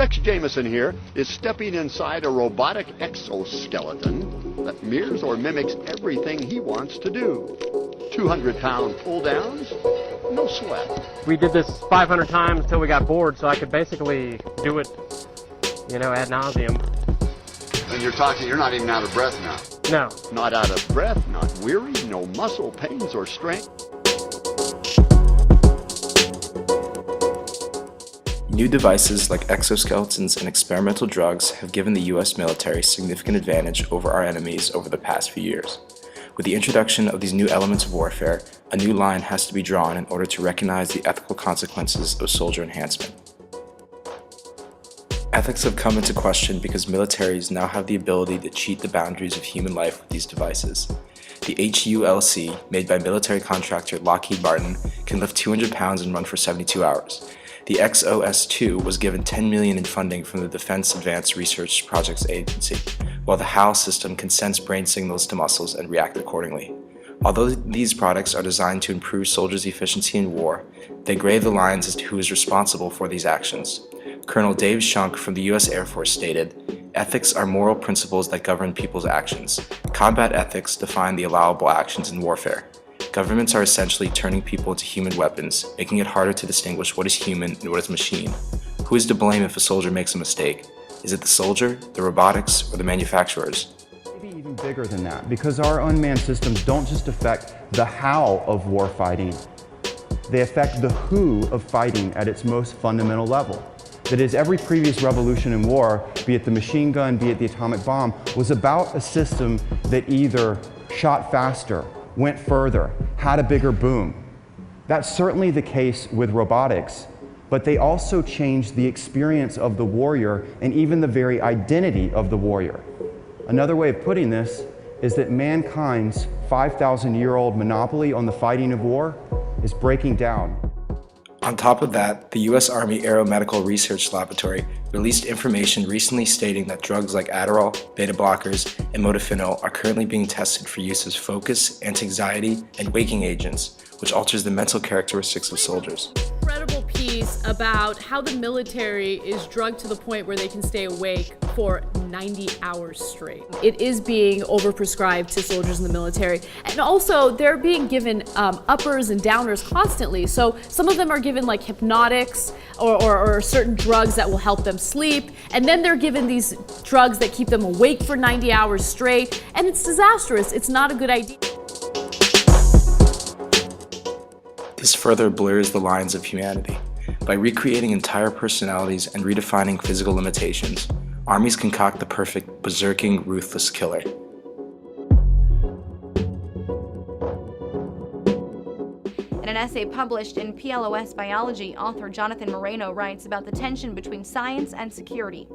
Rex Jameson here is stepping inside a robotic exoskeleton that mirrors or mimics everything he wants to do. 200-pound pull-downs, no sweat. We did this 500 times until we got bored, so I could basically do it, ad nauseum. And you're not even out of breath now. No. Not out of breath, not weary, no muscle pains or strength. New devices like exoskeletons and experimental drugs have given the US military significant advantage over our enemies over the past few years. With the introduction of these new elements of warfare, a new line has to be drawn in order to recognize the ethical consequences of soldier enhancement. Ethics have come into question because militaries now have the ability to cheat the boundaries of human life with these devices. The HULC, made by military contractor Lockheed Martin, can lift 200 pounds and run for 72 hours. The XOS2 was given $10 million in funding from the Defense Advanced Research Projects Agency, while the HAL system can sense brain signals to muscles and react accordingly. Although these products are designed to improve soldiers' efficiency in war, they gray the lines as to who is responsible for these actions. Colonel Dave Shunk from the U.S. Air Force stated, "Ethics are moral principles that govern people's actions. Combat ethics define the allowable actions in warfare. Governments are essentially turning people into human weapons, making it harder to distinguish what is human and what is machine. Who is to blame if a soldier makes a mistake? Is it the soldier, the robotics, or the manufacturers?" Maybe even bigger than that, because our unmanned systems don't just affect the how of war fighting, they affect the who of fighting at its most fundamental level. That is, every previous revolution in war, be it the machine gun, be it the atomic bomb, was about a system that either shot faster, went further, had a bigger boom. That's certainly the case with robotics, but they also changed the experience of the warrior and even the very identity of the warrior. Another way of putting this is that mankind's 5,000-year-old monopoly on the fighting of war is breaking down. On top of that, the U.S. Army Aeromedical Research Laboratory released information recently stating that drugs like Adderall, beta blockers, and modafinil are currently being tested for use as focus, anti-anxiety, and waking agents, which alters the mental characteristics of soldiers. Incredible piece about how the military is drugged to the point where they can stay awake for 90 hours straight. It is being overprescribed to soldiers in the military. And also, they're being given uppers and downers constantly. So some of them are given like hypnotics or certain drugs that will help them sleep. And then they're given these drugs that keep them awake for 90 hours straight. And it's disastrous. It's not a good idea. This further blurs the lines of humanity. By recreating entire personalities and redefining physical limitations, armies concoct the perfect, berserking, ruthless killer. In an essay published in PLOS Biology, author Jonathan Moreno writes about the tension between science and security.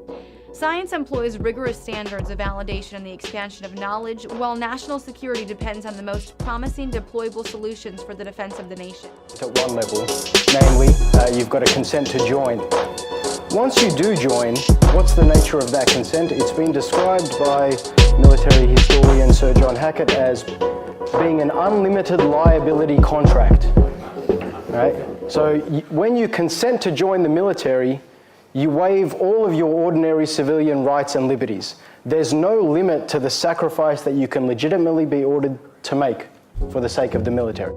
Science employs rigorous standards of validation and the expansion of knowledge, while national security depends on the most promising deployable solutions for the defense of the nation. At one level, namely, you've got a consent to join. Once you do join, what's the nature of that consent? It's been described by military historian Sir John Hackett as being an unlimited liability contract. Right? So when you consent to join the military, you waive all of your ordinary civilian rights and liberties. There's no limit to the sacrifice that you can legitimately be ordered to make for the sake of the military.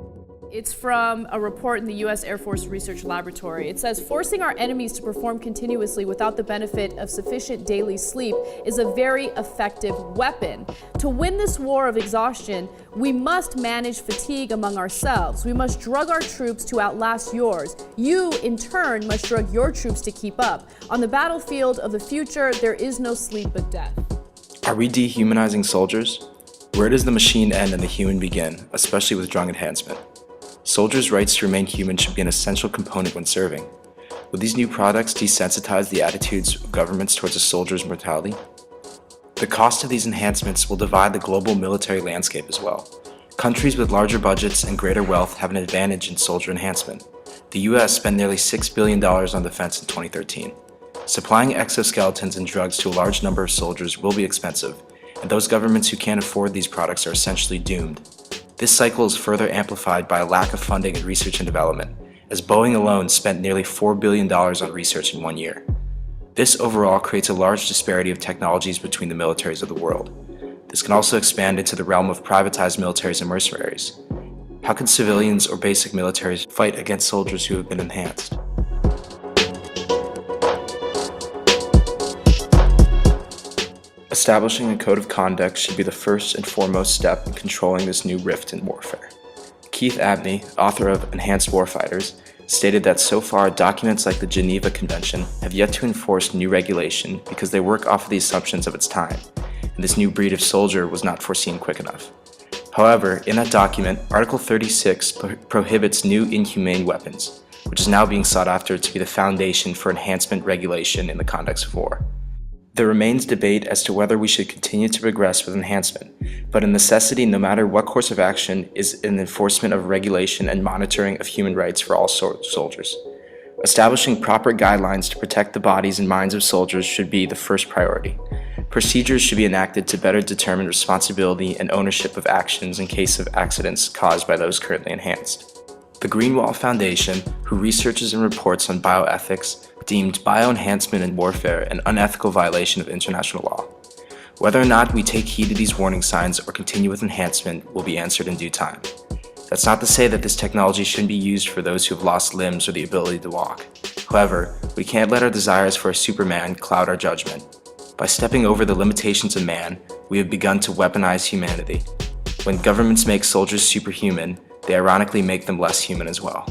It's from a report in the U.S. Air Force Research Laboratory. It says, forcing our enemies to perform continuously without the benefit of sufficient daily sleep is a very effective weapon. To win this war of exhaustion, we must manage fatigue among ourselves. We must drug our troops to outlast yours. You, in turn, must drug your troops to keep up. On the battlefield of the future, there is no sleep but death. Are we dehumanizing soldiers? Where does the machine end and the human begin, especially with drug enhancement? Soldiers' rights to remain human should be an essential component when serving. Will these new products desensitize the attitudes of governments towards a soldier's mortality? The cost of these enhancements will divide the global military landscape as well. Countries with larger budgets and greater wealth have an advantage in soldier enhancement. The US spent nearly $6 billion on defense in 2013. Supplying exoskeletons and drugs to a large number of soldiers will be expensive, and those governments who can't afford these products are essentially doomed. This cycle is further amplified by a lack of funding in research and development, as Boeing alone spent nearly $4 billion on research in 1 year. This overall creates a large disparity of technologies between the militaries of the world. This can also expand into the realm of privatized militaries and mercenaries. How can civilians or basic militaries fight against soldiers who have been enhanced? Establishing a code of conduct should be the first and foremost step in controlling this new rift in warfare. Keith Abney, author of Enhanced Warfighters, stated that so far documents like the Geneva Convention have yet to enforce new regulation because they work off of the assumptions of its time, and this new breed of soldier was not foreseen quick enough. However, in that document, Article 36 prohibits new inhumane weapons, which is now being sought after to be the foundation for enhancement regulation in the context of war. There remains debate as to whether we should continue to progress with enhancement, but a necessity no matter what course of action is an enforcement of regulation and monitoring of human rights for all soldiers. Establishing proper guidelines to protect the bodies and minds of soldiers should be the first priority. Procedures should be enacted to better determine responsibility and ownership of actions in case of accidents caused by those currently enhanced. The Greenwald Foundation, who researches and reports on bioethics, deemed bioenhancement in warfare an unethical violation of international law. Whether or not we take heed to these warning signs or continue with enhancement will be answered in due time. That's not to say that this technology shouldn't be used for those who have lost limbs or the ability to walk. However, we can't let our desires for a Superman cloud our judgment. By stepping over the limitations of man, we have begun to weaponize humanity. When governments make soldiers superhuman, they ironically make them less human as well.